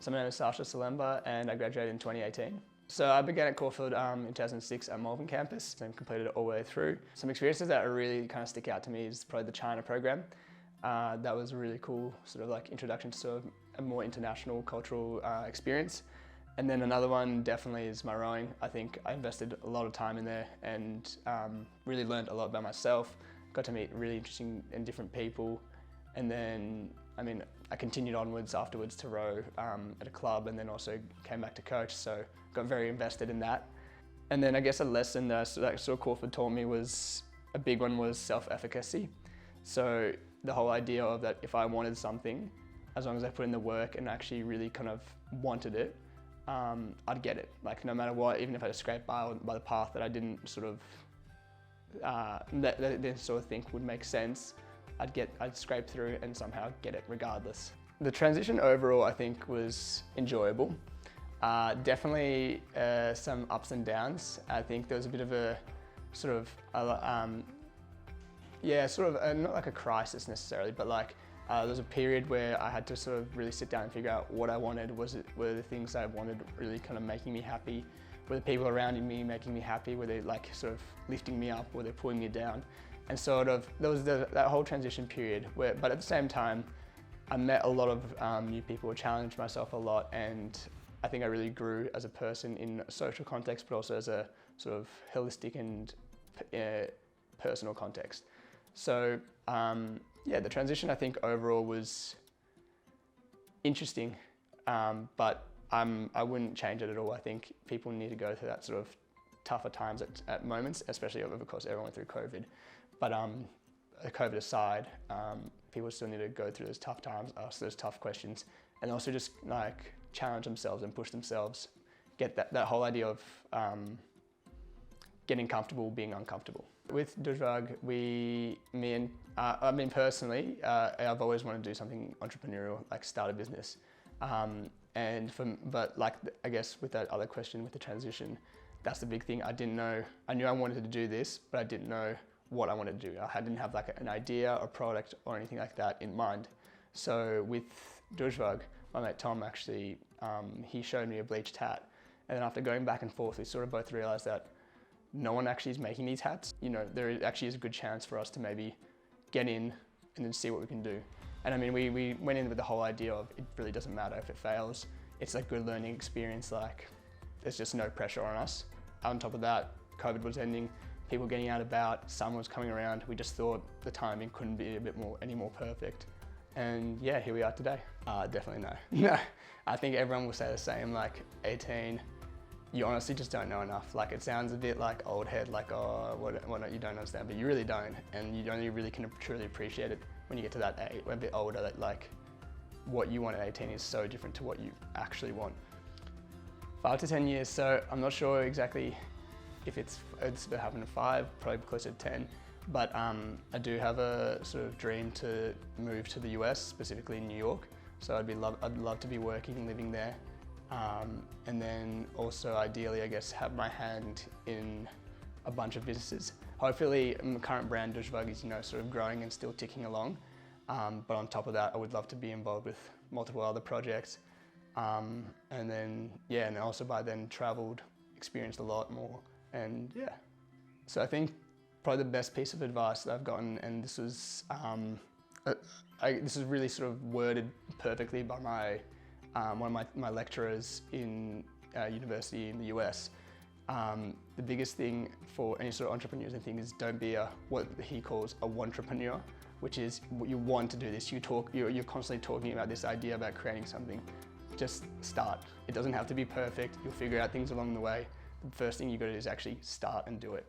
So my name is Sasha Salemba and I graduated in 2018. So I began at Caulfield in 2006 at Melbourne campus and completed it all the way through. Some experiences that really kind of stick out to me is probably the China program. That was a really cool sort of like introduction to sort of a more international cultural experience. And then another one definitely is my rowing. I think I invested a lot of time in there and really learned a lot about myself. Got to meet really interesting and different people. And then, I continued onwards afterwards to row at a club and then also came back to coach, so got very invested in that. And then I guess a lesson that sort of Caulfield taught me was, a big one was self-efficacy. So the whole idea of that if I wanted something, as long as I put in the work and actually really kind of wanted it, I'd get it. Like no matter what, even if I just scraped by the path that I didn't sort of, that I didn't sort of think would make sense, I'd scrape through and somehow get it regardless. The transition overall I think was enjoyable. Definitely some ups and downs. I think there was a bit of a sort of, not like a crisis necessarily, but like there was a period where I had to sort of really sit down and figure out what I wanted. Were the things I wanted really kind of making me happy? Were the people around me making me happy? Were they like sort of lifting me up? Were they pulling me down? And sort of, there was that whole transition period where, but at the same time, I met a lot of new people, challenged myself a lot, and I think I really grew as a person in a social context, but also as a sort of holistic and personal context. So the transition I think overall was interesting, but I wouldn't change it at all. I think people need to go through that sort of tougher times at moments, especially of course everyone went through COVID. But COVID aside, people still need to go through those tough times, ask those tough questions, and also just like challenge themselves and push themselves. Get that whole idea of getting comfortable being uncomfortable. With Dujvag, personally, I've always wanted to do something entrepreneurial, like start a business. But I guess with that other question, with the transition, that's the big thing. I knew I wanted to do this, but I didn't know what I wanted to do. I didn't have like an idea or product or anything like that in mind. So with Dujvag, my mate Tom actually, he showed me a bleached hat. And then after going back and forth, we sort of both realized that no one actually is making these hats. You know, there actually is a good chance for us to maybe get in and then see what we can do. And we went in with the whole idea of it really doesn't matter if it fails. It's a good learning experience, like there's just no pressure on us. On top of that, COVID was ending, people getting out about, summer was coming around. We just thought the timing couldn't be any more perfect. And yeah, here we are today. Definitely no. No, I think everyone will say the same, like 18, you honestly just don't know enough. Like it sounds a bit like old head, like, oh, what you don't understand, but you really don't. And you only really can truly appreciate it when you get to that age, a bit older, that like what you want at 18 is so different to what you actually want. 5 to 10 years, so I'm not sure exactly if it's happened in 5, probably closer to 10. But I do have a sort of dream to move to the US, specifically in New York. So I'd love to be working and living there. And then also ideally, I guess, have my hand in a bunch of businesses. Hopefully, my current brand, Dujvag, is sort of growing and still ticking along. But on top of that, I would love to be involved with multiple other projects. And then also by then traveled, experienced a lot more, and yeah. So I think probably the best piece of advice that I've gotten, and this was this is really sort of worded perfectly by one of my lecturers in university in the US. The biggest thing for any sort of entrepreneurs and things is don't be what he calls a wantrepreneur, which is you want to do this. You're constantly talking about this idea about creating something. Just start. It doesn't have to be perfect. You'll figure out things along the way. The first thing you got to do is actually start and do it.